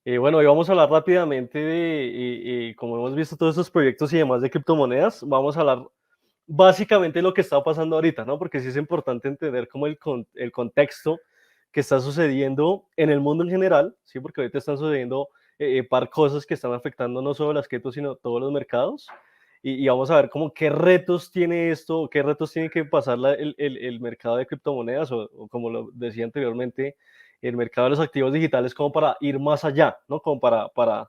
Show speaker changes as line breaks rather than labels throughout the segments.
Bueno, hoy vamos a hablar rápidamente de, como hemos visto todos estos proyectos y demás de criptomonedas, vamos a hablar básicamente de lo que está pasando ahorita, ¿no? Porque sí es importante entender como el contexto que está sucediendo en el mundo en general, ¿sí? Porque ahorita están sucediendo par cosas que están afectando no solo las criptos, sino todos los mercados. Y vamos a ver como qué retos tiene esto, qué retos tiene que pasar el mercado de criptomonedas, o como lo decía anteriormente, el mercado de los activos digitales como para ir más allá, ¿no? Como para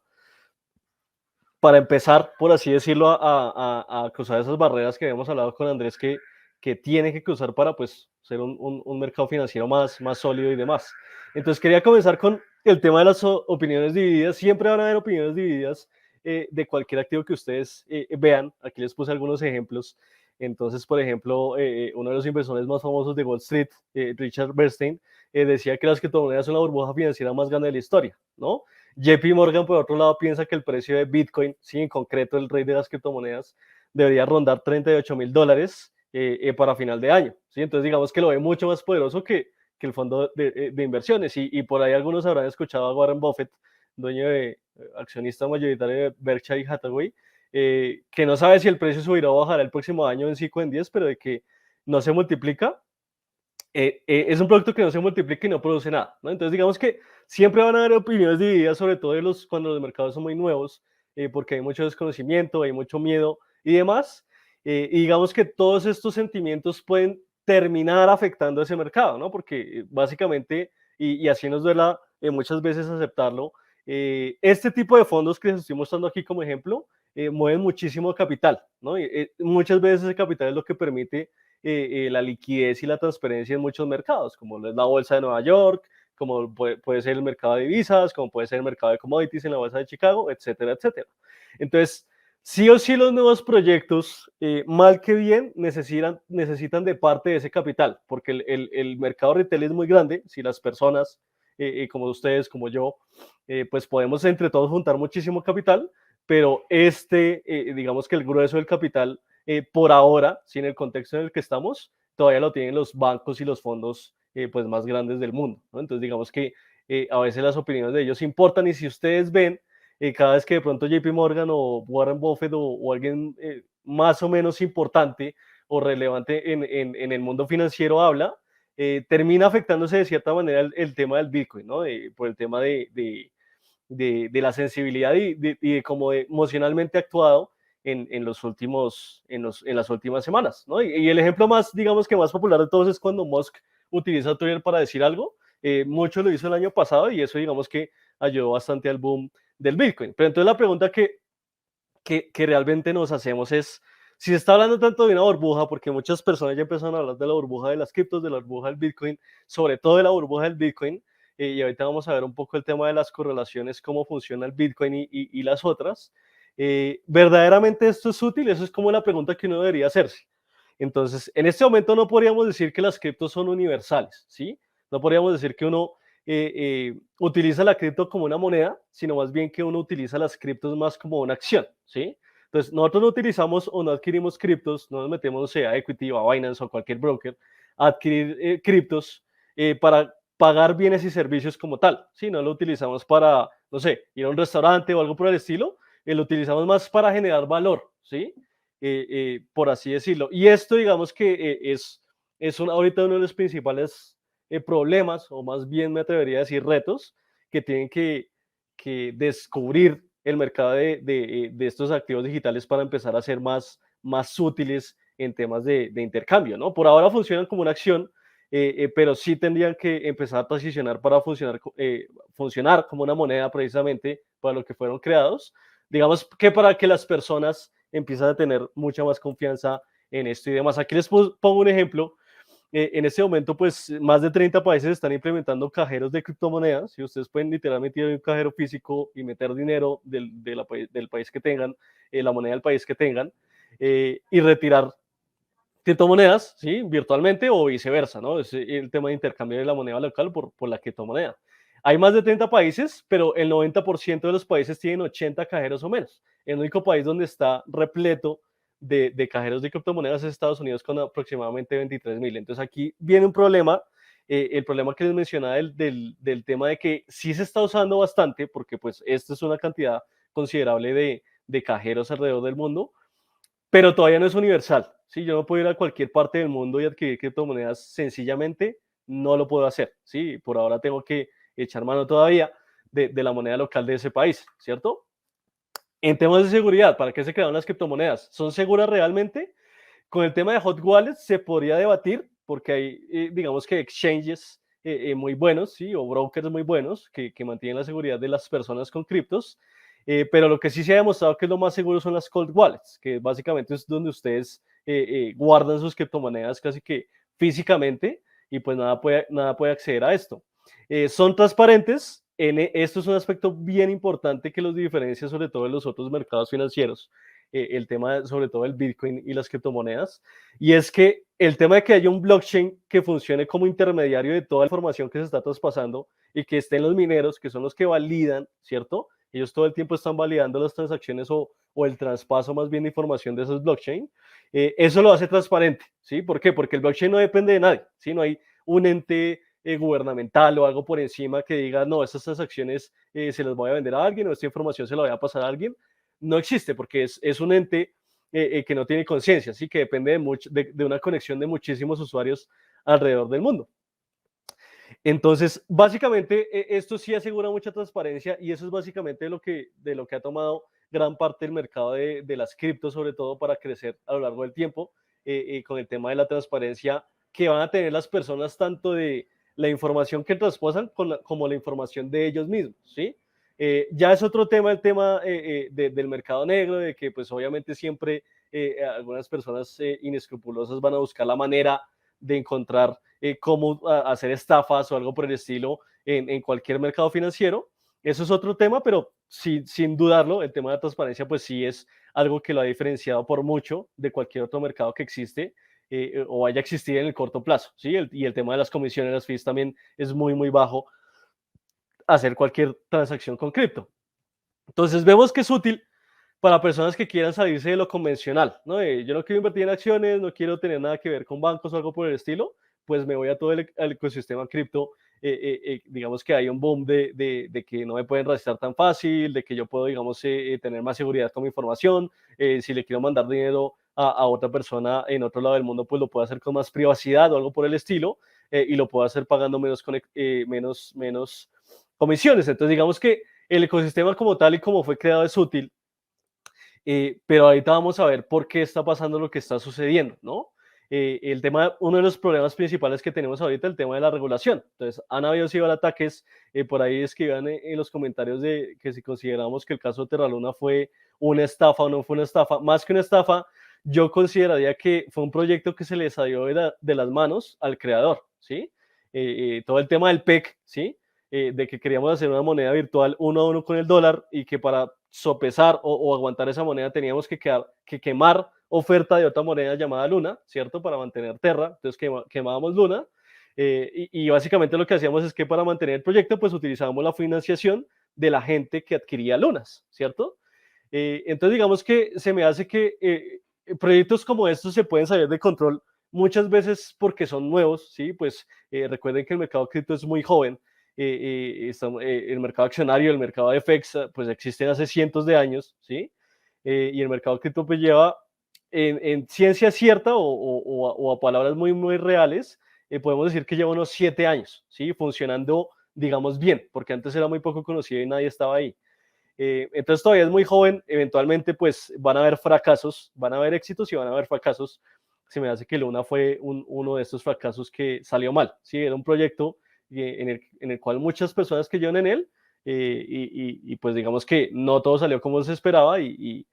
empezar, por así decirlo, a cruzar esas barreras que habíamos hablado con Andrés que tiene que cruzar para pues ser un mercado financiero más sólido y demás. Entonces quería comenzar con el tema de las opiniones divididas. Siempre van a haber opiniones divididas de cualquier activo que ustedes vean. Aquí les puse algunos ejemplos. Entonces, por ejemplo, uno de los inversores más famosos de Wall Street, Richard Bernstein, decía que las criptomonedas son la burbuja financiera más grande de la historia, ¿no? JP Morgan, por otro lado, piensa que el precio de Bitcoin, sí, en concreto el rey de las criptomonedas, debería rondar $38,000 para final de año. ¿Sí? Entonces, digamos que lo ve mucho más poderoso que el fondo de inversiones. Y por ahí algunos habrán escuchado a Warren Buffett, dueño de accionista mayoritario de Berkshire Hathaway, que no sabe si el precio subirá o bajará el próximo año en 5 o en 10, pero de que no se multiplica es un producto que no se multiplica y no produce nada, ¿no? Entonces, digamos que siempre van a haber opiniones divididas, sobre todo cuando los mercados son muy nuevos, porque hay mucho desconocimiento, hay mucho miedo y demás. Y digamos que todos estos sentimientos pueden terminar afectando ese mercado, ¿no? Porque básicamente, y así nos duela muchas veces aceptarlo, este tipo de fondos que les estoy mostrando aquí como ejemplo, mueven muchísimo capital, ¿no? Muchas veces ese capital es lo que permite la liquidez y la transparencia en muchos mercados, como es la bolsa de Nueva York, como puede ser el mercado de divisas, como puede ser el mercado de commodities en la bolsa de Chicago, etcétera, etcétera. Entonces, sí o sí los nuevos proyectos, mal que bien, necesitan de parte de ese capital, porque el mercado retail es muy grande, si las personas, como ustedes, como yo, pues podemos entre todos juntar muchísimo capital, pero digamos que el grueso del capital por ahora, si en el contexto en el que estamos, todavía lo tienen los bancos y los fondos pues más grandes del mundo, ¿no? Entonces digamos que a veces las opiniones de ellos importan y si ustedes ven, cada vez que de pronto JP Morgan o Warren Buffett o alguien más o menos importante o relevante en el mundo financiero habla, termina afectándose de cierta manera el tema del Bitcoin, ¿no? Por el tema de la sensibilidad y de cómo emocionalmente actuado en las últimas semanas, ¿no? Y el ejemplo más, digamos que más popular de todos es cuando Musk utiliza Twitter para decir algo. Mucho lo hizo el año pasado y eso digamos que ayudó bastante al boom del Bitcoin. Pero entonces la pregunta que realmente nos hacemos es, si se está hablando tanto de una burbuja, porque muchas personas ya empezaron a hablar de la burbuja de las criptos, de la burbuja del Bitcoin, sobre todo de la burbuja del Bitcoin, y ahorita vamos a ver un poco el tema de las correlaciones, cómo funciona el Bitcoin y las otras. ¿Verdaderamente esto es útil? Eso es como la pregunta que uno debería hacerse. Entonces, en este momento no podríamos decir que las criptos son universales, ¿sí? No podríamos decir que uno utiliza la cripto como una moneda, sino más bien que uno utiliza las criptos más como una acción, ¿sí? Entonces, nosotros no utilizamos o no adquirimos criptos, no nos metemos, no sé, a Equity o a Binance o a cualquier broker, a adquirir criptos para pagar bienes y servicios como tal, ¿sí? No lo utilizamos para, no sé, ir a un restaurante o algo por el estilo, lo utilizamos más para generar valor, ¿sí? Por así decirlo. Y esto, digamos que ahorita uno de los principales problemas, o más bien me atrevería a decir retos, que tienen que descubrir el mercado de estos activos digitales para empezar a ser más útiles en temas de intercambio, ¿no? Por ahora funcionan como una acción, pero sí tendrían que empezar a transicionar para funcionar como una moneda precisamente para lo que fueron creados. Digamos que para que las personas empiezan a tener mucha más confianza en esto y demás. Aquí les pongo un ejemplo en este momento, pues más de 30 países están implementando cajeros de criptomonedas y ustedes pueden literalmente ir a un cajero físico y meter dinero del país que tengan, la moneda del país que tengan, y retirar criptomonedas, ¿sí? Virtualmente o viceversa, ¿no? Es el tema de intercambio de la moneda local por la criptomoneda. Hay más de 30 países, pero el 90% de los países tienen 80 cajeros o menos. El único país donde está repleto cajeros de criptomonedas es Estados Unidos con aproximadamente 23,000. Entonces aquí viene un problema el problema que les mencionaba del tema de que sí se está usando bastante, porque pues esta es una cantidad considerable de cajeros alrededor del mundo, pero todavía no es universal. ¿Sí? Yo no puedo ir a cualquier parte del mundo y adquirir criptomonedas sencillamente, no lo puedo hacer. ¿Sí? Por ahora tengo que echar mano todavía de la moneda local de ese país, ¿cierto? En temas de seguridad, ¿para qué se crearon las criptomonedas? ¿Son seguras realmente? Con el tema de hot wallets se podría debatir porque hay, digamos que exchanges muy buenos, ¿sí? O brokers muy buenos que mantienen la seguridad de las personas con criptos, pero lo que sí se ha demostrado que es lo más seguro son las cold wallets, que básicamente es donde ustedes guardan sus criptomonedas casi que físicamente y pues nada puede acceder a esto. Son transparentes, esto es un aspecto bien importante que los diferencia sobre todo de los otros mercados financieros, el tema sobre todo del Bitcoin y las criptomonedas, y es que el tema de que haya un blockchain que funcione como intermediario de toda la información que se está traspasando y que estén los mineros, que son los que validan, ¿cierto? Ellos todo el tiempo están validando las transacciones o el traspaso más bien de información de esos blockchain. Eso lo hace transparente, ¿sí? ¿Por qué? Porque el blockchain no depende de nadie, ¿sí? No hay un ente gubernamental o algo por encima que diga, no, estas transacciones se las voy a vender a alguien o esta información se la voy a pasar a alguien. No existe porque es un ente que no tiene conciencia, ¿sí? Que depende de una conexión de muchísimos usuarios alrededor del mundo. Entonces, básicamente, esto sí asegura mucha transparencia y eso es básicamente de lo que ha tomado gran parte del mercado de las criptos, sobre todo para crecer a lo largo del tiempo, con el tema de la transparencia que van a tener las personas tanto de la información que traspasan como la información de ellos mismos, ¿sí? Ya es otro tema el tema del mercado negro, de que pues obviamente siempre algunas personas inescrupulosas van a buscar la manera de encontrar cómo hacer estafas o algo por el estilo en cualquier mercado financiero. Eso es otro tema, pero sin dudarlo, el tema de la transparencia pues sí es algo que lo ha diferenciado por mucho de cualquier otro mercado que existe o haya existido en el corto plazo. ¿Sí? Y el tema de las comisiones, las fees también es muy, muy bajo hacer cualquier transacción con cripto. Entonces vemos que es útil para personas que quieran salirse de lo convencional, ¿no? Yo no quiero invertir en acciones, no quiero tener nada que ver con bancos o algo por el estilo, pues me voy a todo el ecosistema cripto. Digamos que hay un boom de que no me pueden rastrear tan fácil, de que yo puedo, digamos, tener más seguridad con mi información. Si le quiero mandar dinero a otra persona en otro lado del mundo, pues lo puedo hacer con más privacidad o algo por el estilo, y lo puedo hacer pagando menos comisiones. Entonces, digamos que el ecosistema como tal y como fue creado es útil, pero ahorita vamos a ver por qué está pasando lo que está sucediendo, ¿no? El tema, uno de los problemas principales que tenemos ahorita, el tema de la regulación. Entonces, han habido ciberataques, por ahí escriban en los comentarios de que si consideramos que el caso de Terra Luna fue una estafa o no fue una estafa. Más que una estafa, yo consideraría que fue un proyecto que se le salió de las manos al creador, ¿sí? Todo el tema del PEC, ¿sí? De que queríamos hacer una moneda virtual uno a uno con el dólar y que para sopesar o aguantar esa moneda teníamos que quemar oferta de otra moneda llamada Luna, ¿cierto? Para mantener Terra, entonces quemábamos Luna, y básicamente lo que hacíamos es que para mantener el proyecto pues utilizábamos la financiación de la gente que adquiría lunas, ¿cierto? Entonces digamos que se me hace que proyectos como estos se pueden salir de control muchas veces porque son nuevos, ¿sí? Pues recuerden que el mercado cripto es muy joven, el mercado accionario, el mercado de FX, pues existen hace cientos de años, ¿sí? Y el mercado cripto pues lleva en ciencia cierta o a palabras muy, muy reales, podemos decir que lleva unos 7 años, ¿sí? Funcionando, digamos, bien, porque antes era muy poco conocido y nadie estaba ahí. Entonces todavía es muy joven, eventualmente pues van a haber fracasos, van a haber éxitos y van a haber fracasos. Se me hace que Luna fue uno de estos fracasos que salió mal, ¿sí? Era un proyecto en el cual muchas personas creyeron en él, y pues digamos que no todo salió como se esperaba y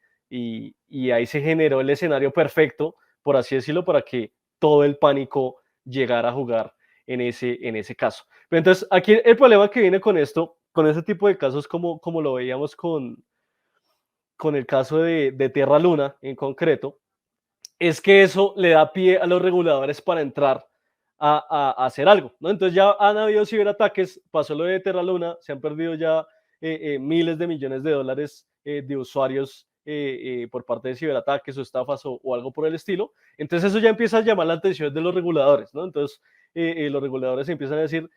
ahí se generó el escenario perfecto, por así decirlo, para que todo el pánico llegara a jugar en ese caso. Pero entonces, aquí el problema que viene con esto, con ese tipo de casos como lo veíamos con el caso de Terra Luna en concreto, es que eso le da pie a los reguladores para entrar a hacer algo, ¿no? Entonces ya han habido ciberataques, pasó lo de Terra Luna, se han perdido ya miles de millones de dólares de usuarios por parte de ciberataques o estafas o algo por el estilo. Entonces eso ya empieza a llamar la atención de los reguladores, ¿no? Entonces los reguladores empiezan a decir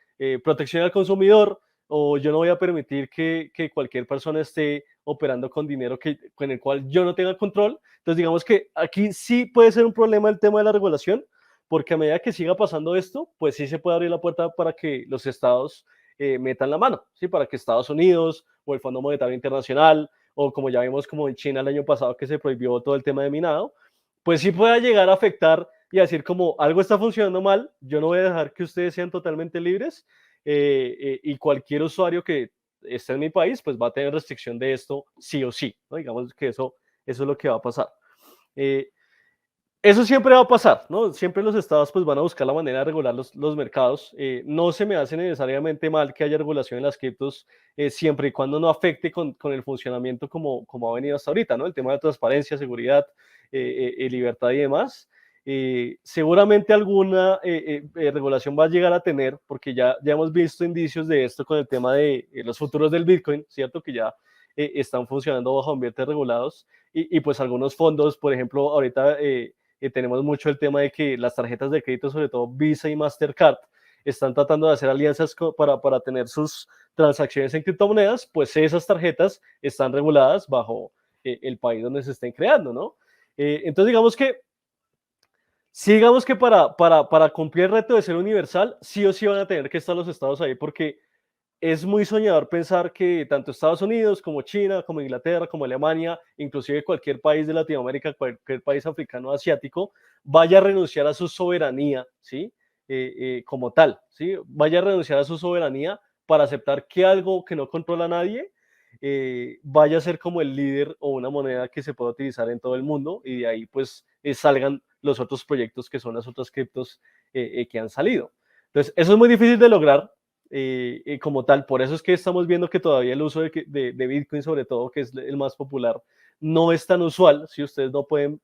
protección al consumidor, o yo no voy a permitir que cualquier persona esté operando con dinero con el cual yo no tenga control. Entonces, digamos que aquí sí puede ser un problema el tema de la regulación, porque a medida que siga pasando esto, pues sí se puede abrir la puerta para que los estados metan la mano, ¿sí? Para que Estados Unidos o el Fondo Monetario Internacional, o como ya vimos como en China el año pasado que se prohibió todo el tema de minado, pues sí pueda llegar a afectar y a decir como algo está funcionando mal, yo no voy a dejar que ustedes sean totalmente libres, y cualquier usuario que esté en mi país, pues va a tener restricción de esto sí o sí, ¿no? Digamos que eso es lo que va a pasar. Eh, eso siempre va a pasar, ¿no? Siempre los estados pues van a buscar la manera de regular los mercados. No se me hace necesariamente mal que haya regulación en las criptos, siempre y cuando no afecte con el funcionamiento como ha venido hasta ahorita, ¿no? El tema de transparencia, seguridad, libertad y demás. Seguramente alguna regulación va a llegar a tener, porque ya hemos visto indicios de esto con el tema de los futuros del Bitcoin, ¿cierto? Que ya están funcionando bajo ambientes regulados y pues algunos fondos, por ejemplo, ahorita tenemos mucho el tema de que las tarjetas de crédito, sobre todo Visa y Mastercard, están tratando de hacer alianzas para tener sus transacciones en criptomonedas, pues esas tarjetas están reguladas bajo el país donde se estén creando, ¿no? Entonces, digamos que para cumplir el reto de ser universal, sí o sí van a tener que estar los estados ahí, porque es muy soñador pensar que tanto Estados Unidos como China, como Inglaterra, como Alemania, inclusive cualquier país de Latinoamérica, cualquier país africano o asiático, vaya a renunciar a su soberanía, ¿sí? Como tal, ¿sí? Vaya a renunciar a su soberanía para aceptar que algo que no controla nadie vaya a ser como el líder o una moneda que se pueda utilizar en todo el mundo y de ahí pues salgan los otros proyectos que son las otras criptos que han salido. Entonces, eso es muy difícil de lograr, como tal. Por eso es que estamos viendo que todavía el uso de Bitcoin, sobre todo, que es el más popular, no es tan usual. Si ustedes no pueden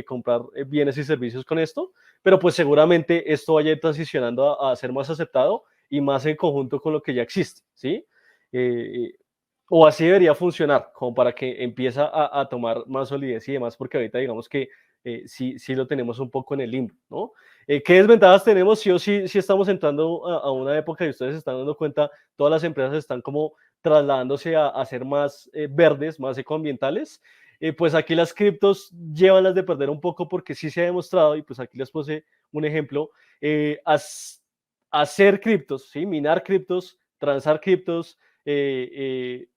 comprar bienes y servicios con esto, pero pues seguramente esto vaya transicionando a ser más aceptado y más en conjunto con lo que ya existe, ¿sí? Eh, o así debería funcionar, como para que empiece a tomar más solidez y demás, porque ahorita digamos que sí lo tenemos un poco en el limbo, ¿no? ¿Qué desventajas tenemos? Sí o sí, sí estamos entrando a una época y ustedes se están dando cuenta, todas las empresas están como trasladándose a ser más verdes, más ecoambientales. Pues aquí las criptos llevan las de perder un poco porque sí se ha demostrado, y pues aquí les puse un ejemplo, hacer criptos, ¿sí? Minar criptos, transar criptos, eh, eh,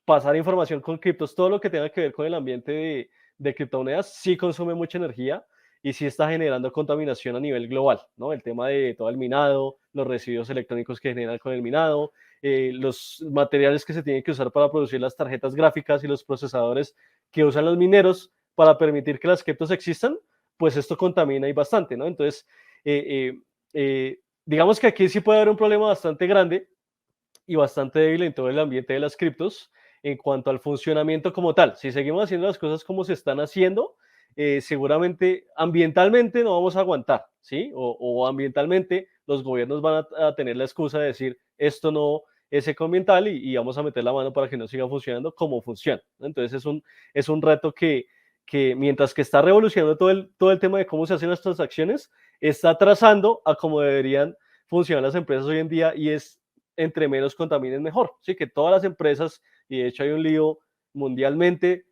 pasar información con criptos, todo lo que tenga que ver con el ambiente de criptomonedas, sí consume mucha energía y sí está generando contaminación a nivel global, ¿no? El tema de todo el minado, los residuos electrónicos que generan con el minado, los materiales que se tienen que usar para producir las tarjetas gráficas y los procesadores que usan los mineros para permitir que las criptos existan, pues esto contamina y bastante, ¿no? Entonces, digamos que aquí sí puede haber un problema bastante grande y bastante débil en todo el ambiente de las criptos en cuanto al funcionamiento como tal. Si seguimos haciendo las cosas como se están haciendo, seguramente ambientalmente no vamos a aguantar, ¿sí? O ambientalmente los gobiernos van a tener la excusa de decir esto no es ecoambiental y vamos a meter la mano para que no siga funcionando como funciona, ¿no? Entonces es un reto que mientras que está revolucionando todo el tema de cómo se hacen las transacciones, está trazando a cómo deberían funcionar las empresas hoy en día y es entre menos contaminen mejor. Sí, que todas las empresas, y de hecho hay un lío mundialmente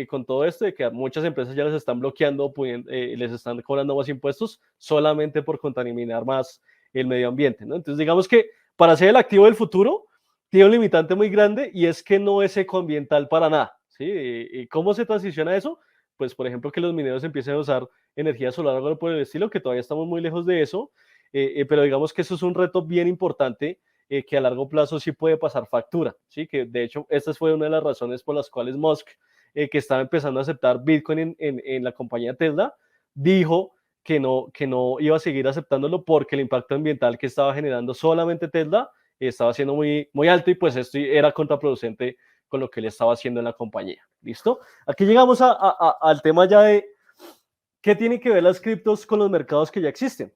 con todo esto de que muchas empresas ya les están bloqueando, les están cobrando más impuestos solamente por contaminar más el medio ambiente, ¿no? Entonces, digamos que para ser el activo del futuro, tiene un limitante muy grande y es que no es ecoambiental para nada, ¿sí? ¿Cómo se transiciona eso? Pues, por ejemplo, que los mineros empiecen a usar energía solar o algo por el estilo, que todavía estamos muy lejos de eso, pero digamos que eso es un reto bien importante que a largo plazo sí puede pasar factura, ¿sí? Que de hecho esta fue una de las razones por las cuales Musk, que estaba empezando a aceptar Bitcoin en la compañía Tesla, dijo que no iba a seguir aceptándolo porque el impacto ambiental que estaba generando solamente Tesla estaba siendo muy alto y pues esto era contraproducente con lo que él estaba haciendo en la compañía. ¿Listo? Aquí llegamos al tema ya de qué tienen que ver las criptos con los mercados que ya existen.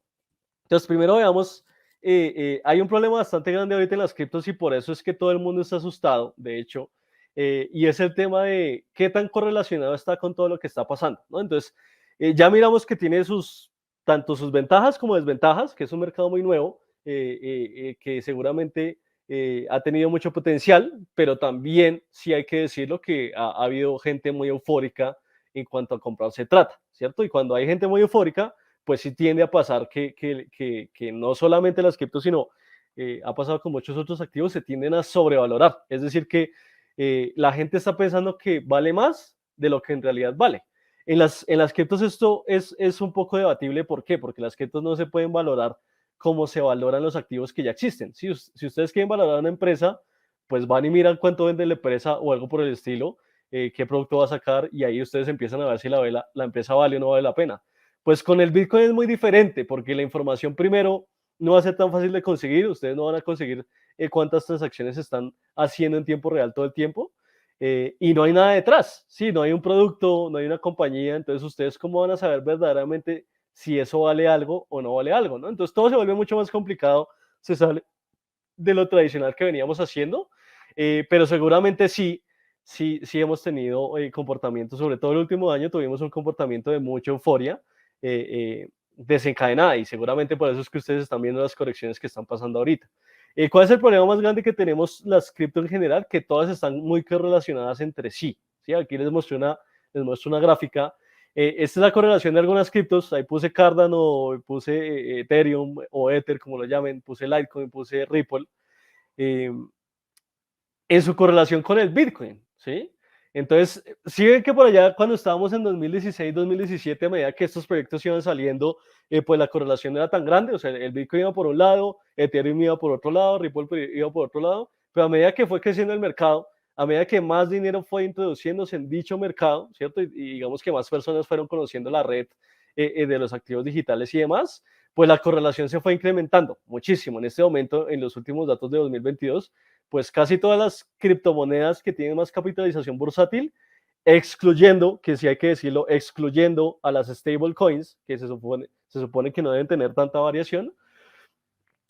Entonces, primero veamos, hay un problema bastante grande ahorita en las criptos y por eso es que todo el mundo está asustado, de hecho, y es el tema de qué tan correlacionado está con todo lo que está pasando, ¿no? Entonces, ya miramos que tiene sus tanto sus ventajas como desventajas, que es un mercado muy nuevo, que seguramente ha tenido mucho potencial, pero también sí hay que decirlo que ha habido gente muy eufórica en cuanto a comprar se trata, ¿cierto? Y cuando hay gente muy eufórica, pues sí tiende a pasar que no solamente las criptos, sino ha pasado con muchos otros activos, se tienden a sobrevalorar. Es decir, que la gente está pensando que vale más de lo que en realidad vale. En las criptos esto es un poco debatible. ¿Por qué? Porque las criptos no se pueden valorar como se valoran los activos que ya existen. Si ustedes quieren valorar una empresa, pues van y miran cuánto vende la empresa o algo por el estilo, qué producto va a sacar, y ahí ustedes empiezan a ver si la empresa vale o no vale la pena. Pues con el Bitcoin es muy diferente, porque la información primero no va a ser tan fácil de conseguir, ustedes no van a conseguir cuántas transacciones están haciendo en tiempo real todo el tiempo, y no hay nada detrás, sí, no hay un producto, no hay una compañía, entonces ustedes cómo van a saber verdaderamente si eso vale algo o no vale algo, ¿no? Entonces todo se vuelve mucho más complicado, se sale de lo tradicional que veníamos haciendo, pero seguramente sí hemos tenido comportamientos, sobre todo el último año tuvimos un comportamiento de mucha euforia desencadenada, y seguramente por eso es que ustedes están viendo las correcciones que están pasando ahorita. ¿Cuál es el problema más grande que tenemos las cripto en general? Que todas están muy correlacionadas entre sí. ¿Sí? Aquí les muestro una gráfica. Esta es la correlación de algunas criptos. Ahí puse Cardano, puse Ethereum o Ether, como lo llamen, puse Litecoin, puse Ripple, eh, en su correlación con el Bitcoin, ¿sí? Entonces, sí ven que por allá cuando estábamos en 2016, 2017, a medida que estos proyectos iban saliendo, pues la correlación no era tan grande, o sea, el Bitcoin iba por un lado, Ethereum iba por otro lado, Ripple iba por otro lado, pero a medida que fue creciendo el mercado, a medida que más dinero fue introduciéndose en dicho mercado, ¿cierto? Y digamos que más personas fueron conociendo la red de los activos digitales y demás, pues la correlación se fue incrementando muchísimo. En este momento, en los últimos datos de 2022, pues casi todas las criptomonedas que tienen más capitalización bursátil, excluyendo, que sí hay que decirlo, excluyendo a las stablecoins, que se supone que no deben tener tanta variación.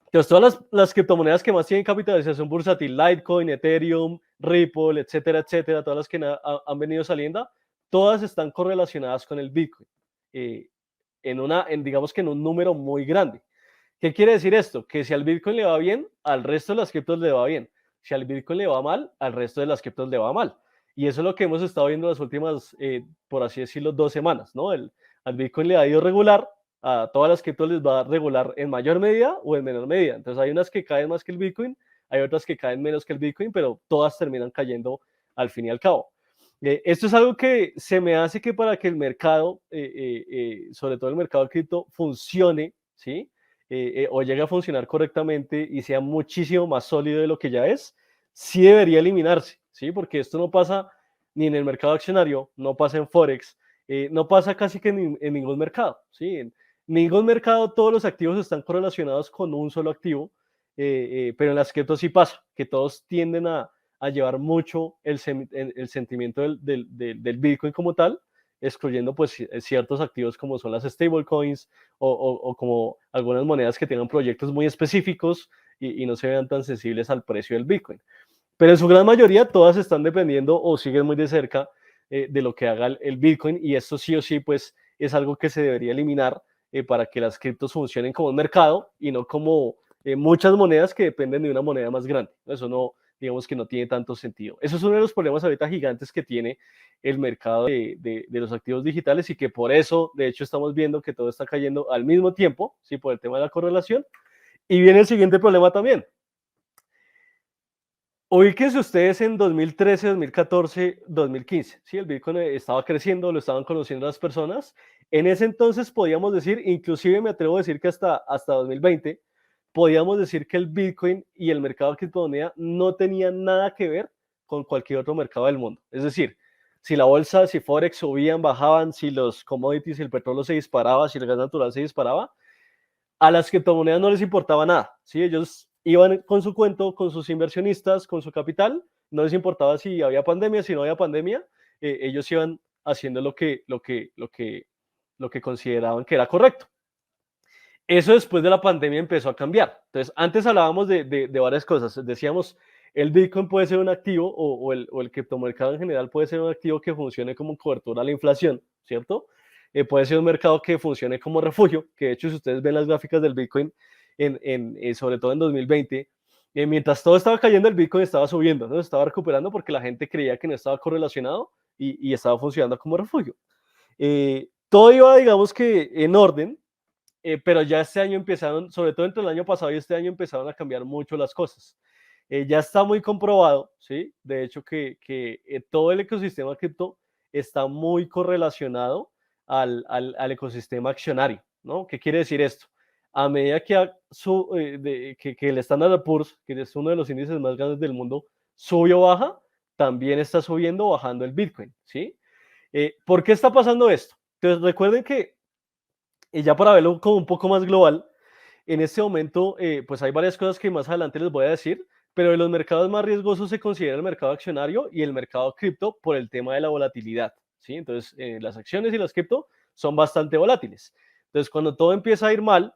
Entonces, todas las criptomonedas que más tienen capitalización bursátil, Litecoin, Ethereum, Ripple, etcétera, etcétera, todas las que han venido saliendo, todas están correlacionadas con el Bitcoin, eh, digamos que en un número muy grande. ¿Qué quiere decir esto? Que si al Bitcoin le va bien, al resto de las criptos le va bien. Si al Bitcoin le va mal, al resto de las criptos le va mal. Y eso es lo que hemos estado viendo las últimas, por así decirlo, 2 semanas, ¿no? Al Bitcoin le ha ido regular, a todas las criptos les va a regular en mayor medida o en menor medida. Entonces hay unas que caen más que el Bitcoin, hay otras que caen menos que el Bitcoin, pero todas terminan cayendo al fin y al cabo. Esto es algo que se me hace que para que el mercado, sobre todo el mercado de cripto, funcione, ¿sí? O llegue a funcionar correctamente y sea muchísimo más sólido de lo que ya es, sí debería eliminarse, ¿sí? Porque esto no pasa ni en el mercado accionario, no pasa en Forex, no pasa casi que en ningún mercado, ¿sí? En ningún mercado todos los activos están correlacionados con un solo activo, pero en las criptos sí pasa, que todos tienden a llevar mucho el sentimiento del Bitcoin como tal, excluyendo pues ciertos activos como son las stablecoins o como algunas monedas que tengan proyectos muy específicos y no se vean tan sensibles al precio del Bitcoin. Pero en su gran mayoría todas están dependiendo o siguen muy de cerca de lo que haga el Bitcoin, y esto sí o sí pues es algo que se debería eliminar para que las criptos funcionen como un mercado y no como muchas monedas que dependen de una moneda más grande. Eso no, digamos que no tiene tanto sentido. Eso es uno de los problemas ahorita gigantes que tiene el mercado de los activos digitales, y que por eso, de hecho, estamos viendo que todo está cayendo al mismo tiempo, ¿sí? Por el tema de la correlación. Y viene el siguiente problema también. Ubíquense ustedes en 2013, 2014, 2015, ¿sí? El Bitcoin estaba creciendo, lo estaban conociendo las personas. En ese entonces podíamos decir, inclusive me atrevo a decir que hasta 2020, podíamos decir que el Bitcoin y el mercado de criptomoneda no tenían nada que ver con cualquier otro mercado del mundo. Es decir, si la bolsa, si Forex subían, bajaban, si los commodities, si el petróleo se disparaba, si el gas natural se disparaba, a las criptomonedas no les importaba nada, ¿sí? Ellos iban con su cuento, con sus inversionistas, con su capital, no les importaba si había pandemia, si no había pandemia, ellos iban haciendo lo que consideraban que era correcto. Eso después de la pandemia empezó a cambiar. Entonces, antes hablábamos de varias cosas. Decíamos, el Bitcoin puede ser un activo, o el criptomercado en general puede ser un activo que funcione como cobertura a la inflación, ¿cierto? puede ser un mercado que funcione como refugio, que de hecho si ustedes ven las gráficas del Bitcoin, sobre todo en 2020, mientras todo estaba cayendo, el Bitcoin estaba subiendo, ¿no? Estaba recuperando porque la gente creía que no estaba correlacionado y estaba funcionando como refugio. Todo iba, digamos que en orden, pero ya este año empezaron, sobre todo entre el año pasado y este año empezaron a cambiar mucho las cosas. Ya está muy comprobado, ¿sí? De hecho, que todo el ecosistema cripto está muy correlacionado al ecosistema accionario, ¿no? ¿Qué quiere decir esto? A medida que el Standard Poor's, que es uno de los índices más grandes del mundo, sube o baja, también está subiendo o bajando el Bitcoin, ¿sí? ¿Por qué está pasando esto? Entonces, recuerden que, y ya para verlo como un poco más global, en este momento, pues hay varias cosas que más adelante les voy a decir, pero de los mercados más riesgosos se considera el mercado accionario y el mercado cripto por el tema de la volatilidad, ¿sí? Entonces, las acciones y las cripto son bastante volátiles. Entonces, cuando todo empieza a ir mal,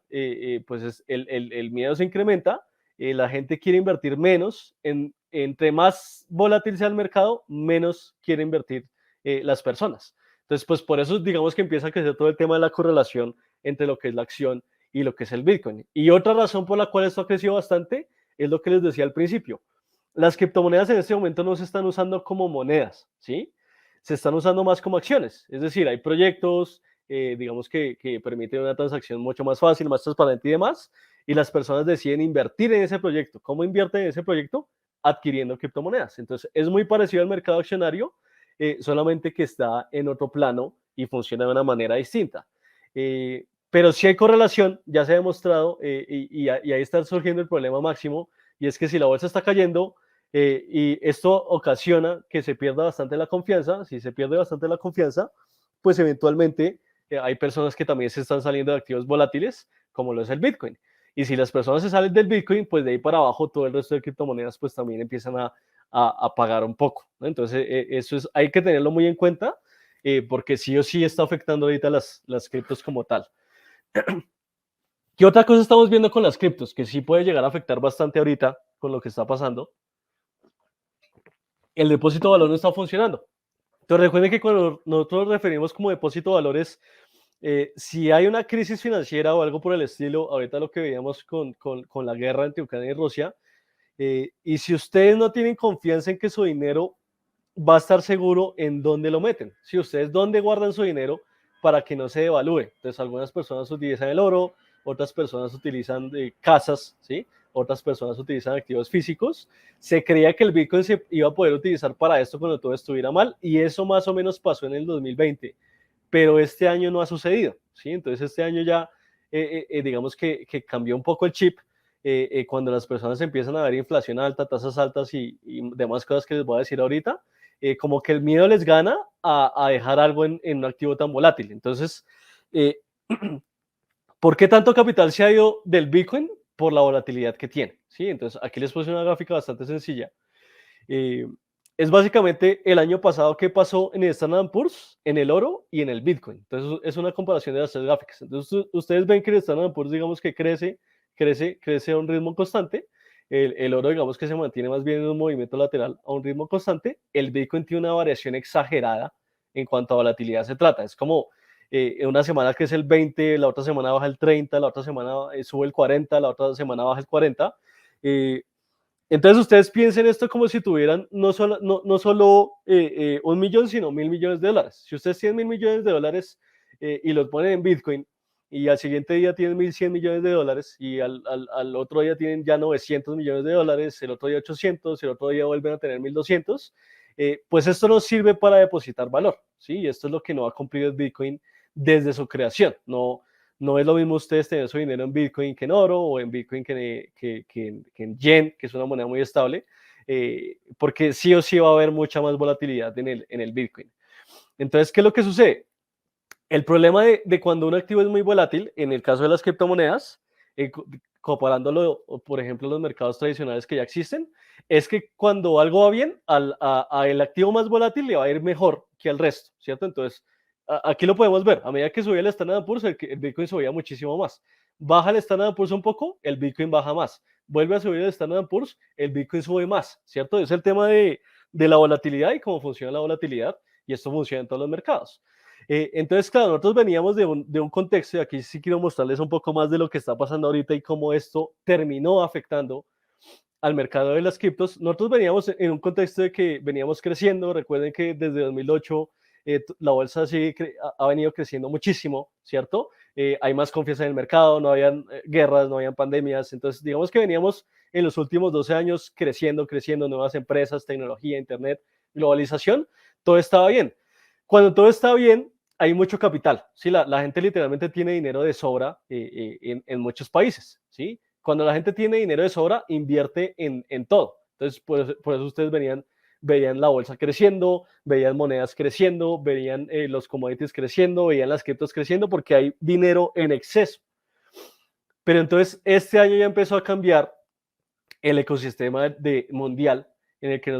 pues el miedo se incrementa, la gente quiere invertir menos, entre más volátil sea el mercado, menos quiere invertir las personas. Entonces, pues por eso digamos que empieza a crecer todo el tema de la correlación entre lo que es la acción y lo que es el Bitcoin. Y otra razón por la cual esto ha crecido bastante es lo que les decía al principio. Las criptomonedas en este momento no se están usando como monedas, ¿sí? Se están usando más como acciones. Es decir, hay proyectos, digamos, que permiten una transacción mucho más fácil, más transparente y demás, y las personas deciden invertir en ese proyecto. ¿Cómo invierten en ese proyecto? Adquiriendo criptomonedas. Entonces, es muy parecido al mercado accionario, solamente que está en otro plano y funciona de una manera distinta. Pero sí hay correlación, ya se ha demostrado, y ahí está surgiendo el problema máximo, y es que si la bolsa está cayendo, y esto ocasiona que se pierda bastante la confianza, si se pierde bastante la confianza, pues eventualmente hay personas que también se están saliendo de activos volátiles, como lo es el Bitcoin. Y si las personas se salen del Bitcoin, pues de ahí para abajo todo el resto de criptomonedas pues también empiezan a pagar un poco, ¿no? Entonces eso hay que tenerlo muy en cuenta, porque sí o sí está afectando ahorita las criptos como tal. ¿Qué otra cosa estamos viendo con las criptos? Que sí puede llegar a afectar bastante ahorita con lo que está pasando. El depósito de valor no está funcionando. Entonces recuerden que cuando nosotros nos referimos como depósito de valores, si hay una crisis financiera o algo por el estilo, ahorita lo que veíamos con la guerra entre Ucrania y Rusia, y si ustedes no tienen confianza en que su dinero va a estar seguro, en dónde lo meten. Si ustedes dónde guardan su dinero para que no se devalúe. Entonces, algunas personas utilizan el oro, otras personas utilizan casas, ¿sí? Otras personas utilizan activos físicos. Se creía que el Bitcoin se iba a poder utilizar para esto cuando todo estuviera mal, y eso más o menos pasó en el 2020, pero este año no ha sucedido, ¿sí? Entonces, este año ya, digamos que cambió un poco el chip. Cuando las personas empiezan a ver inflación alta, tasas altas y demás cosas que les voy a decir ahorita, como que el miedo les gana a dejar algo en un activo tan volátil. Entonces, eh, ¿por qué tanto capital se ha ido del Bitcoin? Por la volatilidad que tiene, ¿sí? Entonces, aquí les puse una gráfica bastante sencilla. Eh, es básicamente el año pasado que pasó en el Standard Poor's, en el oro y en el Bitcoin. Entonces, es una comparación de las tres gráficas. Entonces, ustedes ven que el Standard Poor's, digamos que crece a un ritmo constante. El oro, digamos que se mantiene más bien en un movimiento lateral a un ritmo constante. El Bitcoin tiene una variación exagerada en cuanto a volatilidad se trata. Es como en una semana crece el 20, la otra semana baja el 30, la otra semana sube el 40, la otra semana baja el 40. Entonces ustedes piensen esto como si tuvieran no solo 1 millón, sino 1.000 millones de dólares. Si ustedes tienen 1.000 millones de dólares y los ponen en Bitcoin, y al siguiente día tienen 1.100 millones de dólares, y al otro día tienen ya 900 millones de dólares, el otro día 800, el otro día vuelven a tener 1.200, pues esto no sirve para depositar valor, ¿sí? Y esto es lo que no ha cumplido el Bitcoin desde su creación. No es lo mismo ustedes tener su dinero en Bitcoin que en oro, o en Bitcoin que en Yen, que es una moneda muy estable, porque sí o sí va a haber mucha más volatilidad en el Bitcoin. Entonces, ¿qué es lo que sucede? El problema de cuando un activo es muy volátil, en el caso de las criptomonedas, comparándolo, por ejemplo, los mercados tradicionales que ya existen, es que cuando algo va bien, a el activo más volátil le va a ir mejor que al resto, ¿cierto? Entonces, aquí lo podemos ver. A medida que subía el Standard Poor's, el Bitcoin subía muchísimo más. Baja el Standard Poor's un poco, el Bitcoin baja más. Vuelve a subir el Standard Poor's, el Bitcoin sube más, ¿cierto? Es el tema de la volatilidad y cómo funciona la volatilidad, y esto funciona en todos los mercados. Entonces, claro, nosotros veníamos de un contexto, y aquí sí quiero mostrarles un poco más de lo que está pasando ahorita y cómo esto terminó afectando al mercado de las criptos. Nosotros veníamos en un contexto de que veníamos creciendo. Recuerden que desde 2008 la bolsa sí ha venido creciendo muchísimo, ¿cierto? Hay más confianza en el mercado, no habían guerras, no habían pandemias. Entonces, digamos que veníamos en los últimos 12 años creciendo, creciendo, nuevas empresas, tecnología, internet, globalización, todo estaba bien. Cuando todo está bien, hay mucho capital, ¿sí? La gente literalmente tiene dinero de sobra en muchos países, ¿sí? Cuando la gente tiene dinero de sobra, invierte en todo. Entonces, por eso ustedes veían la bolsa creciendo, veían monedas creciendo, veían los commodities creciendo, veían las criptos creciendo, porque hay dinero en exceso. Pero entonces, este año ya empezó a cambiar el ecosistema mundial en el que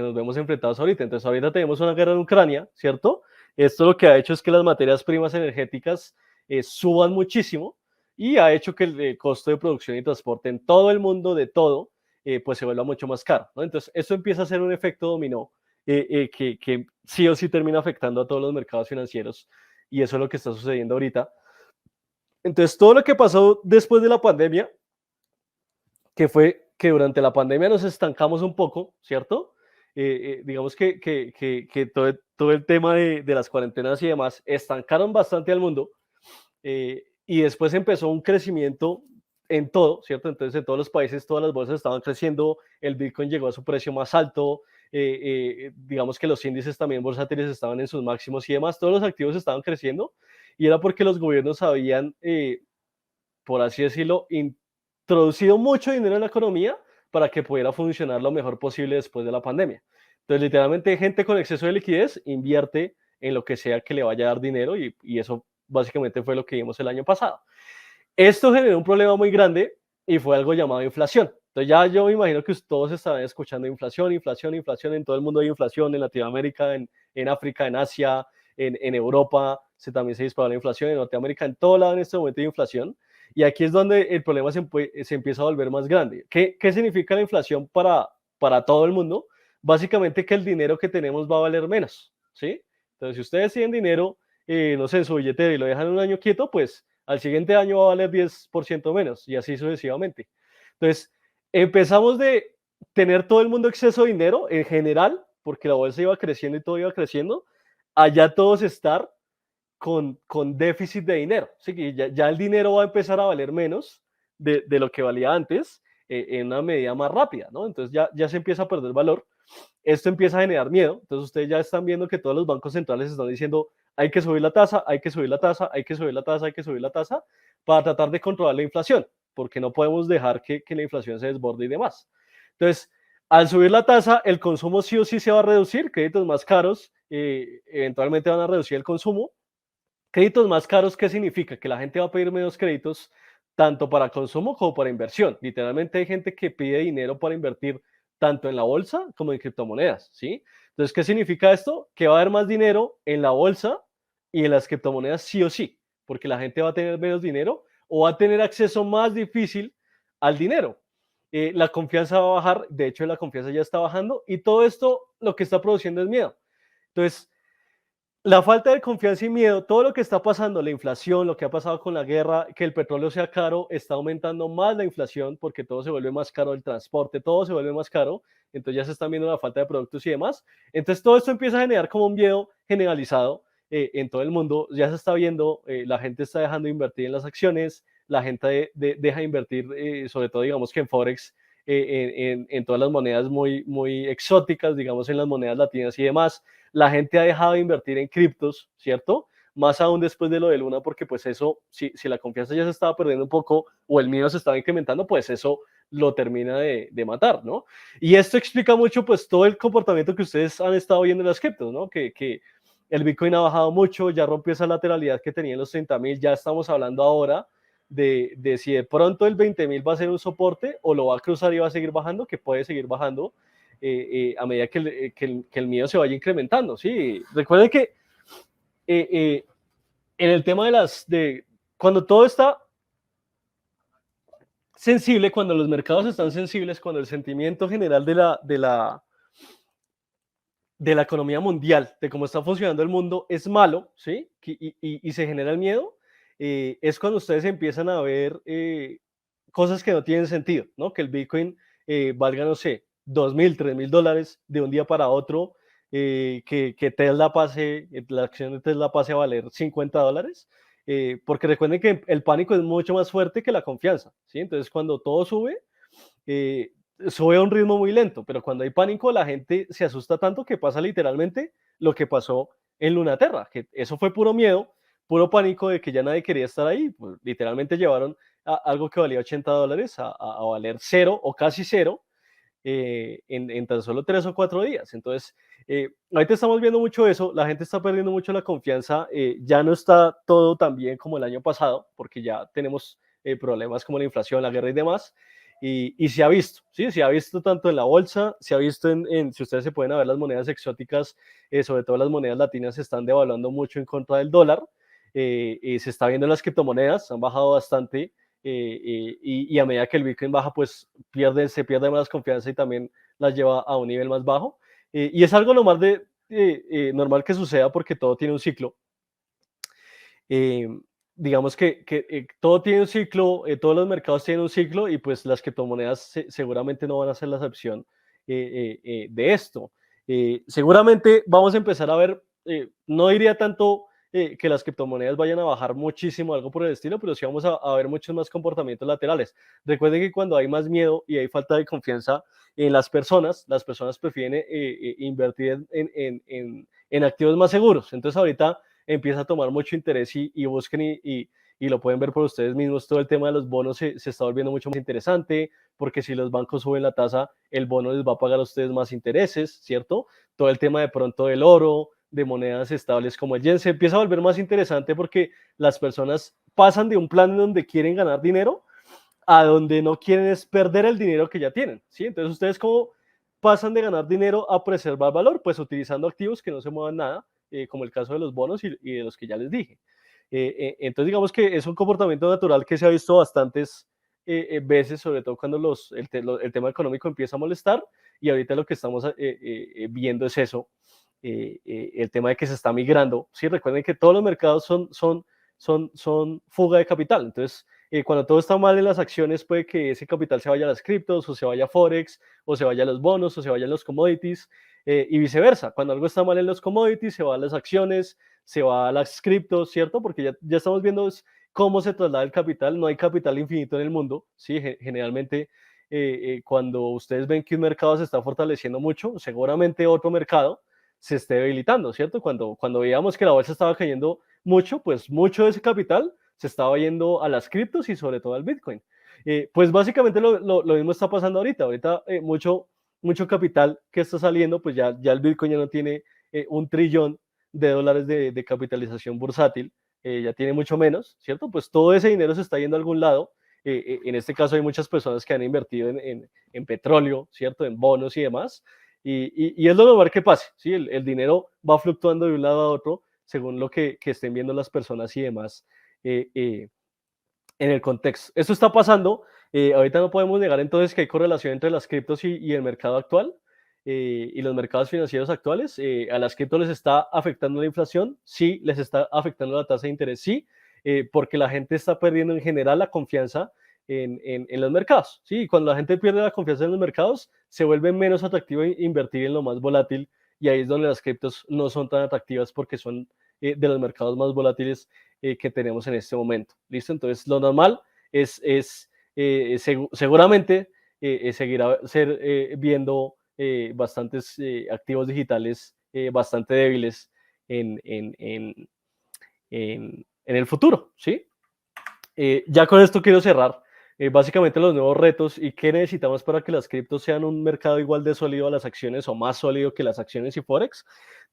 nos vemos enfrentados ahorita. Entonces, ahorita tenemos una guerra en Ucrania, ¿cierto? Esto lo que ha hecho es que las materias primas energéticas suban muchísimo y ha hecho que el costo de producción y transporte en todo el mundo, de todo, pues se vuelva mucho más caro, ¿no? Entonces, esto empieza a ser un efecto dominó que sí o sí termina afectando a todos los mercados financieros y eso es lo que está sucediendo ahorita. Entonces, todo lo que pasó después de la pandemia, que fue que durante la pandemia nos estancamos un poco, ¿cierto? Digamos que todo el tema de las cuarentenas y demás estancaron bastante al mundo y después empezó un crecimiento en todo, ¿cierto? Entonces en todos los países todas las bolsas estaban creciendo, el Bitcoin llegó a su precio más alto, digamos que los índices también bursátiles estaban en sus máximos y demás, todos los activos estaban creciendo y era porque los gobiernos habían por así decirlo, introducido mucho dinero en la economía para que pudiera funcionar lo mejor posible después de la pandemia. Entonces, literalmente, gente con exceso de liquidez invierte en lo que sea que le vaya a dar dinero y eso básicamente fue lo que vimos el año pasado. Esto generó un problema muy grande y fue algo llamado inflación. Entonces ya yo me imagino que todos estarán escuchando inflación, inflación, inflación. En todo el mundo hay inflación, en Latinoamérica, en África, en Asia, en Europa también se disparó la inflación, en Norteamérica, en todo lado en este momento hay inflación. Y aquí es donde el problema se empieza a volver más grande. ¿Qué significa la inflación para todo el mundo? Básicamente que el dinero que tenemos va a valer menos, ¿sí? Entonces, si ustedes tienen dinero, no sé, en su billetera y lo dejan un año quieto, pues al siguiente año va a valer 10% menos y así sucesivamente. Entonces, empezamos de tener todo el mundo exceso de dinero en general, porque la bolsa iba creciendo y todo iba creciendo, allá todos estar con déficit de dinero. ¿Sí? Que ya el dinero va a empezar a valer menos de lo que valía antes en una medida más rápida, ¿no? Entonces ya se empieza a perder valor. Esto empieza a generar miedo. Entonces ustedes ya están viendo que todos los bancos centrales están diciendo hay que subir la tasa, hay que subir la tasa, hay que subir la tasa, hay que subir la tasa para tratar de controlar la inflación, porque no podemos dejar que la inflación se desborde y demás. Entonces, al subir la tasa, el consumo sí o sí se va a reducir, créditos más caros eventualmente van a reducir el consumo. Créditos más caros, ¿qué significa? Que la gente va a pedir menos créditos tanto para consumo como para inversión. Literalmente hay gente que pide dinero para invertir tanto en la bolsa como en criptomonedas, ¿sí? Entonces, ¿qué significa esto? Que va a haber más dinero en la bolsa y en las criptomonedas sí o sí, porque la gente va a tener menos dinero o va a tener acceso más difícil al dinero. La confianza va a bajar, de hecho la confianza ya está bajando y todo esto lo que está produciendo es miedo. Entonces, la falta de confianza y miedo, todo lo que está pasando, la inflación, lo que ha pasado con la guerra, que el petróleo sea caro, está aumentando más la inflación porque todo se vuelve más caro, el transporte, todo se vuelve más caro, entonces ya se están viendo la falta de productos y demás. Entonces todo esto empieza a generar como un miedo generalizado en todo el mundo, ya se está viendo, la gente está dejando de invertir en las acciones, la gente deja de invertir, sobre todo digamos que en Forex, en todas las monedas muy exóticas, digamos en las monedas latinas y demás. La gente ha dejado de invertir en criptos, ¿cierto? Más aún después de lo de Luna, porque pues eso, si la confianza ya se estaba perdiendo un poco o el miedo se estaba incrementando, pues eso lo termina de matar, ¿no? Y esto explica mucho pues todo el comportamiento que ustedes han estado viendo en las criptos, ¿no? Que el Bitcoin ha bajado mucho, ya rompió esa lateralidad que tenía en los 30.000, ya estamos hablando ahora de si de pronto el 20.000 va a ser un soporte o lo va a cruzar y va a seguir bajando, que puede seguir bajando a medida que el miedo se vaya incrementando. ¿Sí? Recuerden que en el tema cuando todo está sensible, cuando los mercados están sensibles, cuando el sentimiento general de la economía mundial, de cómo está funcionando el mundo, es malo, ¿sí? Y se genera el miedo, es cuando ustedes empiezan a ver cosas que no tienen sentido, ¿no? Que el Bitcoin valga, no sé, $2,000, $3,000 de un día para otro, que Tesla pase, la acción de Tesla pase a valer $50, porque recuerden que el pánico es mucho más fuerte que la confianza, ¿sí? Entonces, cuando todo sube, eh, sube a un ritmo muy lento, pero cuando hay pánico la gente se asusta tanto que pasa literalmente lo que pasó en Lunaterra, que eso fue puro miedo, puro pánico de que ya nadie quería estar ahí, pues, literalmente llevaron algo que valía $80 a valer cero o casi cero en tan solo 3 o 4 días. Entonces, ahorita estamos viendo mucho eso, la gente está perdiendo mucho la confianza, ya no está todo tan bien como el año pasado, porque ya tenemos problemas como la inflación, la guerra y demás, y se ha visto, ¿sí? Se ha visto tanto en la bolsa, se ha visto si ustedes se pueden ver las monedas exóticas, sobre todo las monedas latinas se están devaluando mucho en contra del dólar, se está viendo en las criptomonedas, han bajado bastante, y a medida que el Bitcoin baja, pues se pierde más confianza y también las lleva a un nivel más bajo. Y es algo normal que suceda porque todo tiene un ciclo. Eh, digamos que todo tiene un ciclo, todos los mercados tienen un ciclo y pues las criptomonedas seguramente no van a ser la excepción de esto. Seguramente vamos a empezar a ver, no diría tanto que las criptomonedas vayan a bajar muchísimo, algo por el estilo, pero sí vamos a ver muchos más comportamientos laterales. Recuerden que cuando hay más miedo y hay falta de confianza en las personas prefieren invertir en activos más seguros. Entonces ahorita empieza a tomar mucho interés y busquen y lo pueden ver por ustedes mismos. Todo el tema de los bonos se está volviendo mucho más interesante, porque si los bancos suben la tasa, el bono les va a pagar a ustedes más intereses, ¿cierto? Todo el tema de pronto del oro, de monedas estables como el yen, se empieza a volver más interesante porque las personas pasan de un plan en donde quieren ganar dinero a donde no quieren es perder el dinero que ya tienen, ¿sí? Entonces, ¿ustedes cómo pasan de ganar dinero a preservar valor? Pues utilizando activos que no se muevan nada, como el caso de los bonos y de los que ya les dije. Entonces, digamos que es un comportamiento natural que se ha visto bastantes veces, sobre todo cuando el tema económico empieza a molestar, y ahorita lo que estamos viendo es eso, el tema de que se está migrando. Sí, recuerden que todos los mercados son fuga de capital. Entonces, cuando todo está mal en las acciones, puede que ese capital se vaya a las criptos, o se vaya a Forex, o se vaya a los bonos, o se vaya a los commodities, y viceversa. Cuando algo está mal en los commodities, se va a las acciones, se va a las criptos, ¿cierto? Porque ya estamos viendo cómo se traslada el capital. No hay capital infinito en el mundo, ¿sí? Generalmente, cuando ustedes ven que un mercado se está fortaleciendo mucho, seguramente otro mercado se esté debilitando, ¿cierto? Cuando veíamos que la bolsa estaba cayendo mucho, pues mucho de ese capital se estaba yendo a las criptos y sobre todo al Bitcoin. Pues básicamente lo mismo está pasando ahorita. Ahorita mucho capital que está saliendo, pues ya el Bitcoin ya no tiene $1 trillón de capitalización bursátil, ya tiene mucho menos, ¿cierto? Pues todo ese dinero se está yendo a algún lado. En este caso hay muchas personas que han invertido en petróleo, ¿cierto? En bonos y demás. Y es lo normal que pase, ¿sí? El dinero va fluctuando de un lado a otro según lo que estén viendo las personas y demás eh, eh, en el contexto. Esto está pasando. Ahorita no podemos negar entonces que hay correlación entre las criptos y el mercado actual y los mercados financieros actuales. A las criptos les está afectando la inflación, sí, les está afectando la tasa de interés, sí, porque la gente está perdiendo en general la confianza en los mercados. Sí, y cuando la gente pierde la confianza en los mercados, se vuelve menos atractivo invertir en lo más volátil, y ahí es donde las criptos no son tan atractivas porque son de los mercados más volátiles que tenemos en este momento. ¿Listo? Entonces, lo normal seguramente seguirá viendo bastantes activos digitales bastante débiles en, en, en, en el futuro, ¿sí? Ya con esto quiero cerrar. Básicamente los nuevos retos y qué necesitamos para que las criptos sean un mercado igual de sólido a las acciones o más sólido que las acciones y Forex.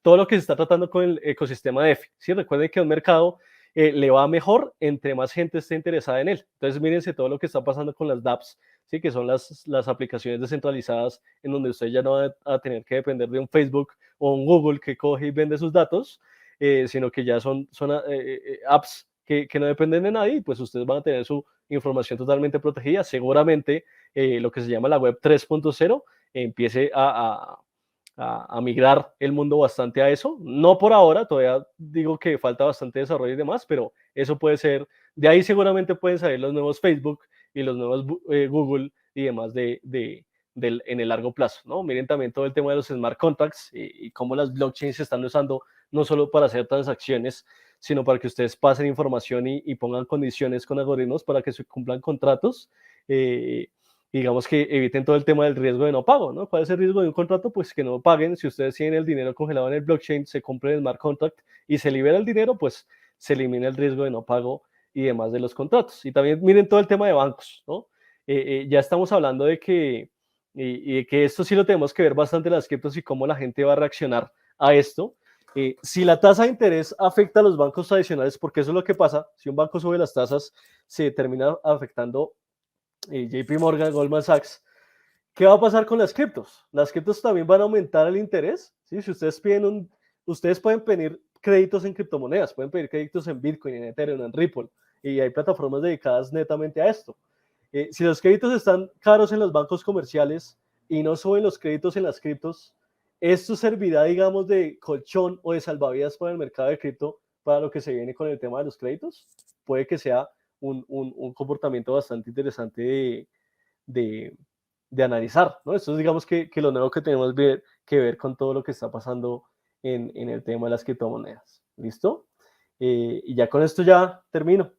Todo lo que se está tratando con el ecosistema DeFi. ¿Sí? Recuerden que un mercado le va mejor entre más gente esté interesada en él. Entonces, mírense todo lo que está pasando con las dApps, ¿sí? Que son las aplicaciones descentralizadas en donde usted ya no va a tener que depender de un Facebook o un Google que coge y vende sus datos, sino que ya son apps que no dependen de nadie, y pues ustedes van a tener su información totalmente protegida. Seguramente lo que se llama la web 3.0 empiece a migrar el mundo bastante a eso. No por ahora, todavía digo que falta bastante desarrollo y demás, pero eso puede ser, de ahí seguramente pueden salir los nuevos Facebook y los nuevos Google y demás en el largo plazo, ¿no? Miren también todo el tema de los smart contracts y cómo las blockchains se están usando no solo para hacer transacciones, sino para que ustedes pasen información y pongan condiciones con algoritmos para que se cumplan contratos. Eh, digamos que eviten todo el tema del riesgo de no pago, ¿no? ¿Cuál es el riesgo de un contrato? Pues que no paguen, si ustedes tienen el dinero congelado en el blockchain, se compre el smart contract y se libera el dinero, pues se elimina el riesgo de no pago y demás de los contratos. Y también miren todo el tema de bancos, ¿no? Ya estamos hablando de que, y de que esto sí lo tenemos que ver bastante en las criptos y cómo la gente va a reaccionar a esto. Si la tasa de interés afecta a los bancos tradicionales, porque eso es lo que pasa, si un banco sube las tasas, se termina afectando JP Morgan, Goldman Sachs. ¿Qué va a pasar con las criptos? Las criptos también van a aumentar el interés. ¿Sí? Si ustedes ustedes pueden pedir créditos en criptomonedas, pueden pedir créditos en Bitcoin, en Ethereum, en Ripple, y hay plataformas dedicadas netamente a esto. Si los créditos están caros en los bancos comerciales y no suben los créditos en las criptos, esto servirá, digamos, de colchón o de salvavidas para el mercado de cripto para lo que se viene con el tema de los créditos. Puede que sea un comportamiento bastante interesante de, de analizar, ¿no? Esto es, digamos, que lo nuevo que tenemos que ver con todo lo que está pasando en el tema de las criptomonedas. ¿Listo? Y ya con esto ya termino.